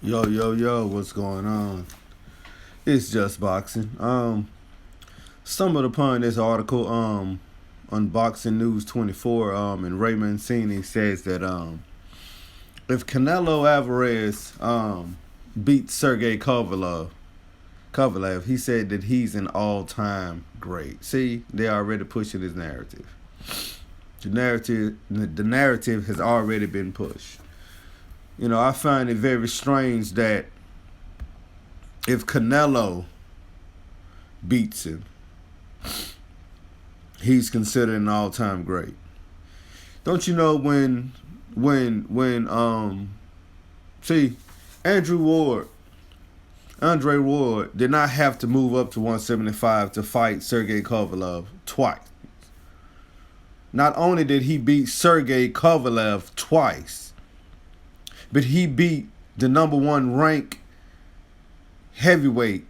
Yo, yo, yo, what's going on? It's just boxing. Stumbled upon this article, on Boxing News 24, and Ray Mancini says that if Canelo Alvarez beats Sergey Kovalev, he said that he's an all-time great. See, they're already pushing his narrative. The narrative has already been pushed. I find it very strange that if Canelo beats him, he's considered an all-time great. Don't you know when see, Andre Ward did not have to move up to 175 to fight Sergey Kovalev twice. Not only did he beat Sergey Kovalev twice, but he beat the number one ranked heavyweight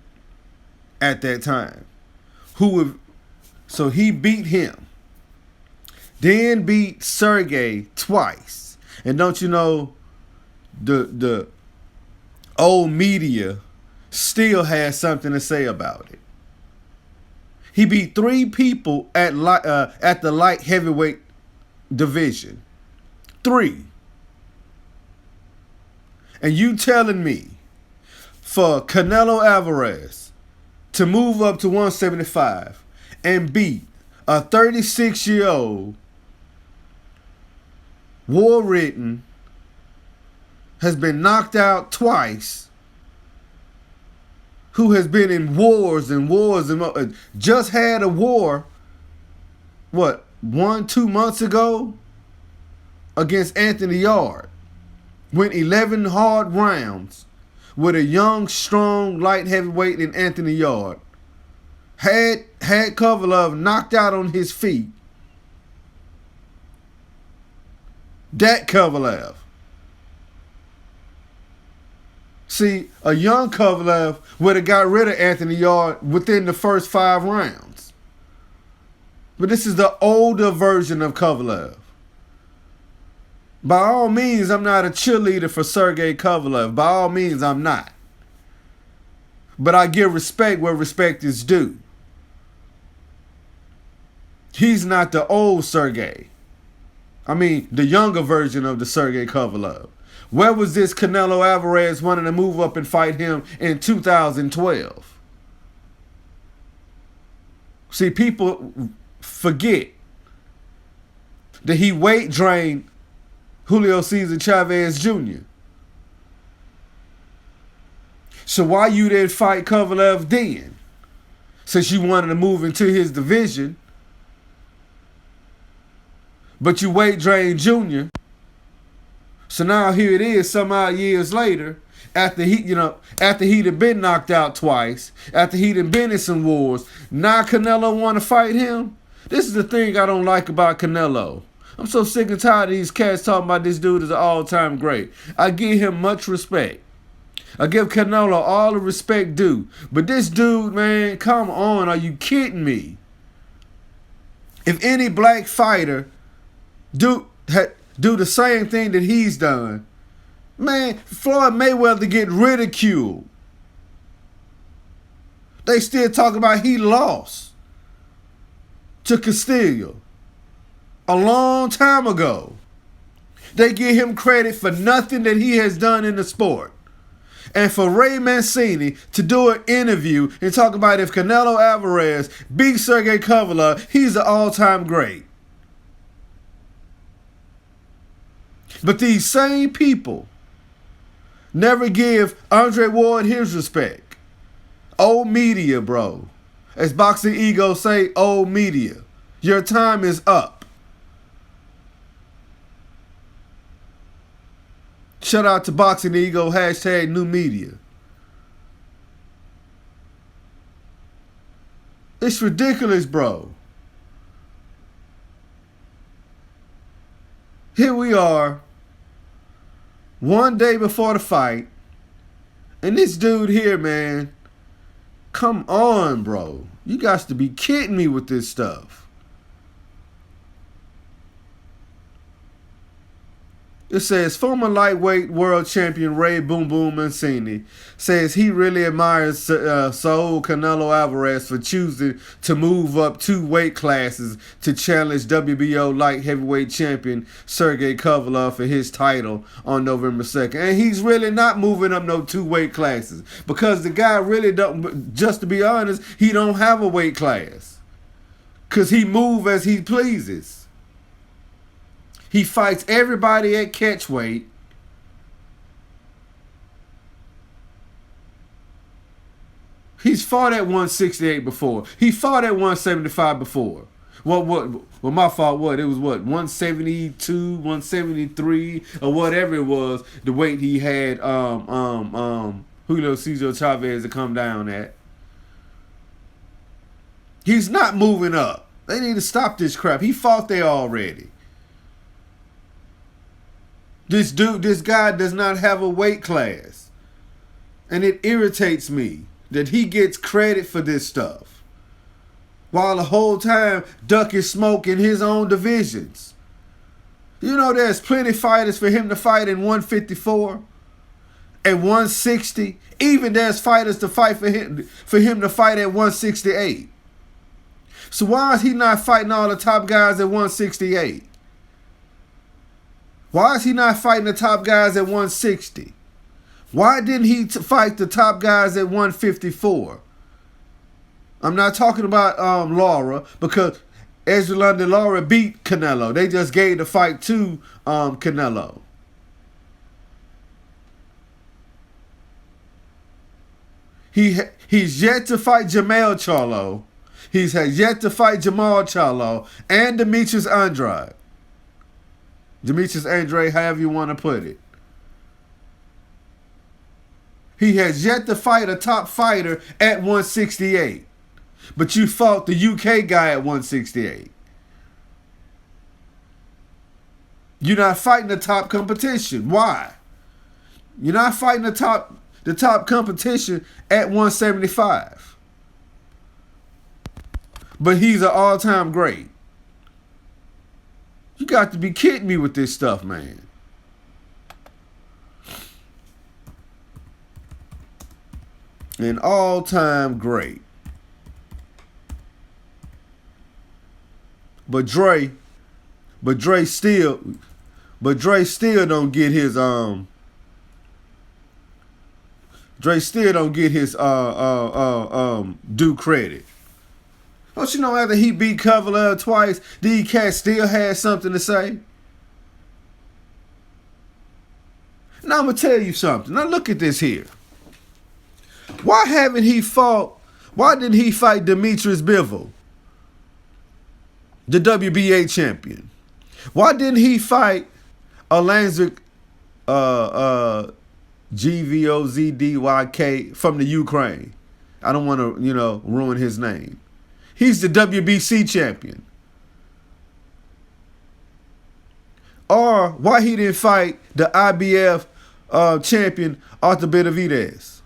at that time. So he beat him, then beat Sergey twice. And don't you know, the old media still has something to say about it. He beat three people at the light heavyweight division. Three. And you telling me for Canelo Alvarez to move up to 175 and beat a 36-year-old, war-ridden, has been knocked out twice, who has been in wars and just had a war, 1-2 months ago against Anthony Yard, went 11 hard rounds with a young, strong, light heavyweight in Anthony Yard. Had Kovalev knocked out on his feet. That Kovalev. See, a young Kovalev would have got rid of Anthony Yard within the first 5 rounds. But this is the older version of Kovalev. By all means, I'm not a cheerleader for Sergey Kovalev. By all means, I'm not. But I give respect where respect is due. He's not the old Sergey. I mean, the younger version of the Sergey Kovalev. Where was this Canelo Alvarez wanting to move up and fight him in 2012? See, people forget that he weight drained Julio Cesar Chavez Jr. So why you didn't fight Kovalev then? Since you wanted to move into his division, but you weight drained Jr. So now here it is, some odd years later, after he'd have been knocked out twice, after he'd have been in some wars, now Canelo want to fight him? This is the thing I don't like about Canelo. I'm so sick and tired of these cats talking about this dude as an all-time great. I give him much respect. I give Canelo all the respect due. But this dude, man, come on, are you kidding me? If any black fighter do the same thing that he's done, man, Floyd Mayweather get ridiculed. They still talk about he lost to Castillo a long time ago. They give him credit for nothing that he has done in the sport. And for Ray Mancini to do an interview and talk about if Canelo Alvarez beats Sergey Kovalev, he's an all-time great. But these same people never give Andre Ward his respect. Old media, bro. As Boxing Ego say, old media. Your time is up. Shout out to Boxing Ego, #new media. It's ridiculous, bro. Here we are, one day before the fight, and this dude here, man, come on, bro. You got to be kidding me with this stuff. It says former lightweight world champion Ray Boom Boom Mancini says he really admires Saul Canelo Alvarez for choosing to move up 2 weight classes to challenge WBO light heavyweight champion Sergey Kovalev for his title on November 2nd. And he's really not moving up no 2 weight classes because the guy really don't, just to be honest, he don't have a weight class. Because he move as he pleases. He fights everybody at catch weight. He's fought at 168 before. He fought at 175 before. Well, my fault, it was 172, 173, or whatever it was, the weight he had Julio Cesar Chavez to come down at. He's not moving up. They need to stop this crap. He fought there already. This guy does not have a weight class. And it irritates me that he gets credit for this stuff, while the whole time ducking smoke in his own divisions. You know there's plenty fighters for him to fight in 154, at 160. Even there's fighters to fight for him to fight at 168. So why is he not fighting all the top guys at 168? Why is he not fighting the top guys at 160? Why didn't he fight the top guys at 154? I'm not talking about Lara, because Ezulinden Lara beat Canelo. They just gave the fight to Canelo. He's yet to fight Jamel Charlo. He's yet to fight Jamal Charlo and Demetrius Andrade. Demetrius Andrade, however you want to put it. He has yet to fight a top fighter at 168. But you fought the UK guy at 168. You're not fighting the top competition. Why? You're not fighting the top competition at 175. But he's an all-time great. You got to be kidding me with this stuff, man. An all-time great. But Dre still don't get his due credit. Don't you know after he beat Kovalev twice, these cats still had something to say? Now I'm going to tell you something. Now look at this here. Why didn't he fight Demetrius Bivol, the WBA champion? Why didn't he fight Alexander Gvozdyk from the Ukraine? I don't want to, ruin his name. He's the WBC champion. Or why he didn't fight the IBF champion Arthur Benavidez?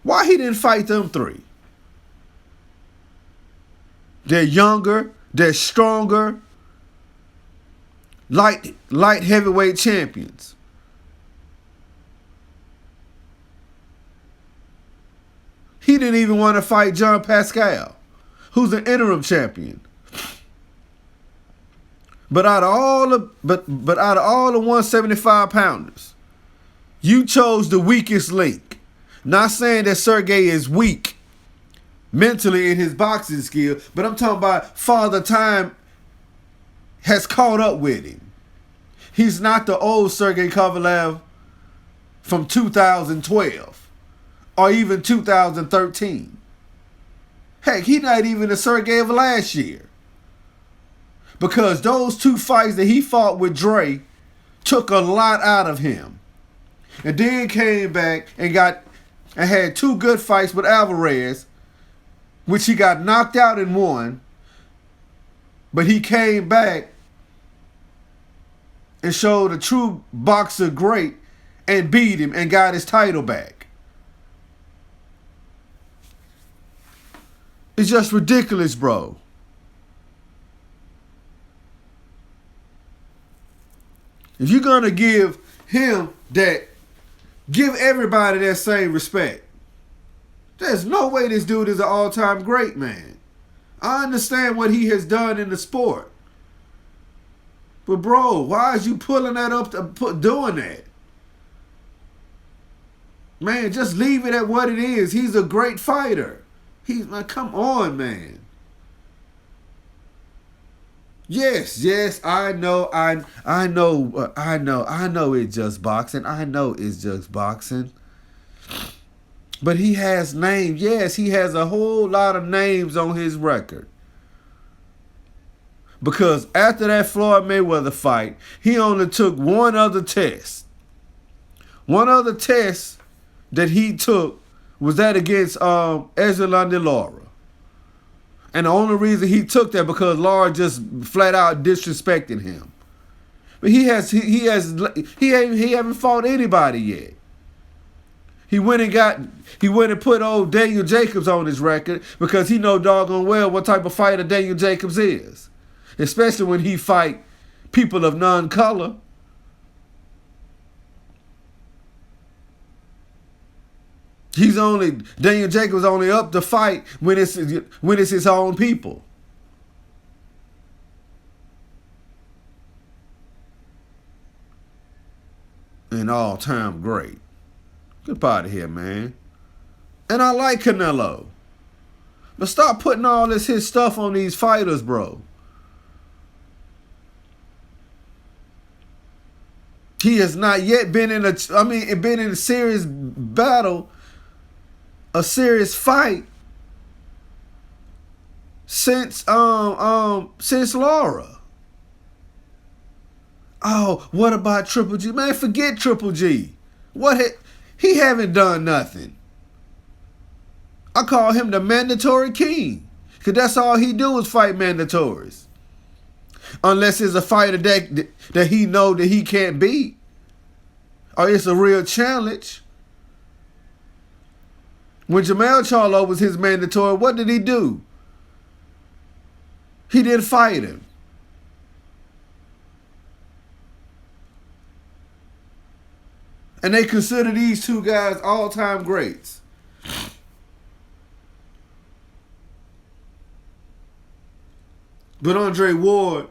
Why he didn't fight them 3? They're younger, they're stronger, light heavyweight champions. He didn't even want to fight John Pascal, who's an interim champion. But out of all the 175 pounders, you chose the weakest link. Not saying that Sergey is weak mentally in his boxing skill, but I'm talking about Father Time has caught up with him. He's not the old Sergey Kovalev from 2012 or even 2013. Heck, he's not even the Sergey of last year. Because those 2 fights that he fought with Dre took a lot out of him. And then came back and had 2 good fights with Alvarez, which he got knocked out in one. But he came back and showed a true boxer great and beat him and got his title back. It's just ridiculous, bro. If you're gonna give him that, give everybody that same respect. There's no way this dude is an all-time great, man. I understand what he has done in the sport. But bro, why is you pulling that up doing that? Man, just leave it at what it is. He's a great fighter. Man, come on, man. Yes, I know it's just boxing. I know it's just boxing. But he has names. Yes, he has a whole lot of names on his record. Because after that Floyd Mayweather fight, he only took one other test. One other test that he took was that against Ezra Lara. And the only reason he took that because Lara just flat out disrespected him. But he haven't fought anybody yet. He went and put old Daniel Jacobs on his record because he know doggone well what type of fighter Daniel Jacobs is. Especially when he fight people of non-color. Daniel Jacobs only up to fight when it's his own people. An all-time great. Get out of here, man. And I like Canelo. But stop putting all his stuff on these fighters, bro. He has not yet been in a serious battle, a serious fight since Lara. Oh, what about Triple G? Man, forget Triple G. He haven't done nothing. I call him the mandatory king. Because that's all he do is fight mandatories. Unless it's a fighter that he know that he can't beat. Or it's a real challenge. When Jermell Charlo was his mandatory, what did he do? He didn't fight him. And they consider these two guys all-time greats. But Andre Ward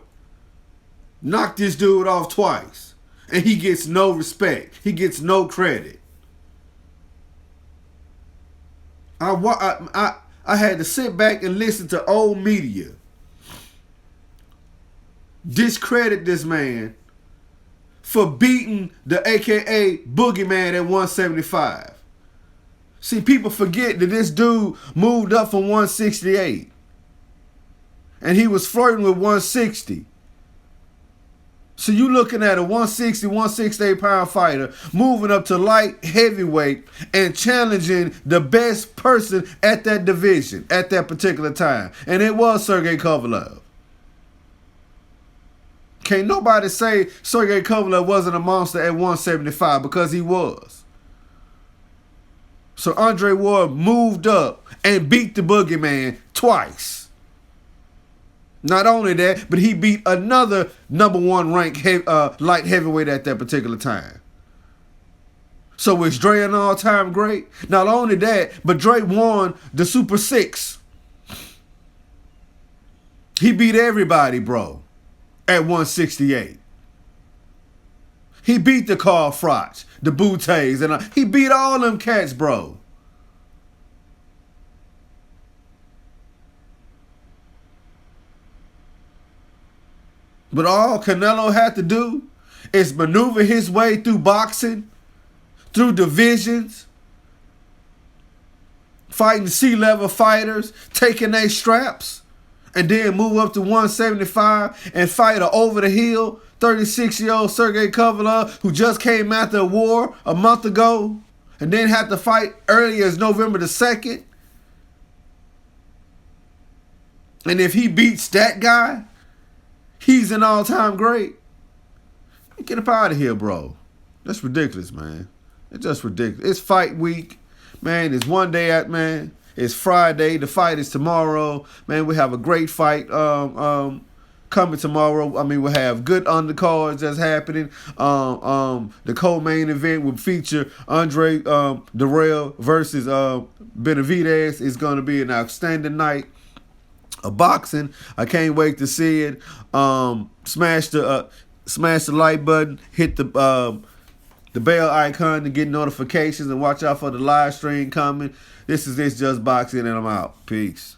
knocked this dude off twice. And he gets no respect. He gets no credit. I had to sit back and listen to old media discredit this man for beating the AKA Boogeyman at 175. See, people forget that this dude moved up from 168. And he was flirting with 160. So you looking at a 160, 168 pound fighter moving up to light heavyweight and challenging the best person at that division at that particular time. And it was Sergey Kovalev. Can't nobody say Sergey Kovalev wasn't a monster at 175 because he was. So Andre Ward moved up and beat the Boogeyman twice. Not only that, but he beat another number one ranked light heavyweight at that particular time. So is Dre an all-time great? Not only that, but Dre won the Super 6. He beat everybody, bro, at 168. He beat the Carl Froch, the Bouttes, and he beat all them cats, bro. But all Canelo had to do is maneuver his way through boxing, through divisions, fighting C-level fighters, taking their straps, and then move up to 175 and fight an over-the-hill 36-year-old Sergey Kovalev who just came after a war a month ago and then had to fight early as November the 2nd. And if he beats that guy, he's an all-time great. Get up out of here, bro. That's ridiculous, man. It's just ridiculous. It's fight week. Man, it's one day out, man. It's Friday. The fight is tomorrow. Man, we have a great fight coming tomorrow. I mean, we'll have good undercards that's happening. The co-main event will feature Andre Darrell versus Benavidez. Is going to be an outstanding night of boxing. I can't wait to see it. Smash the like button, hit the bell icon to get notifications, and watch out for the live stream coming. This is It's Just Boxing, and I'm out. Peace.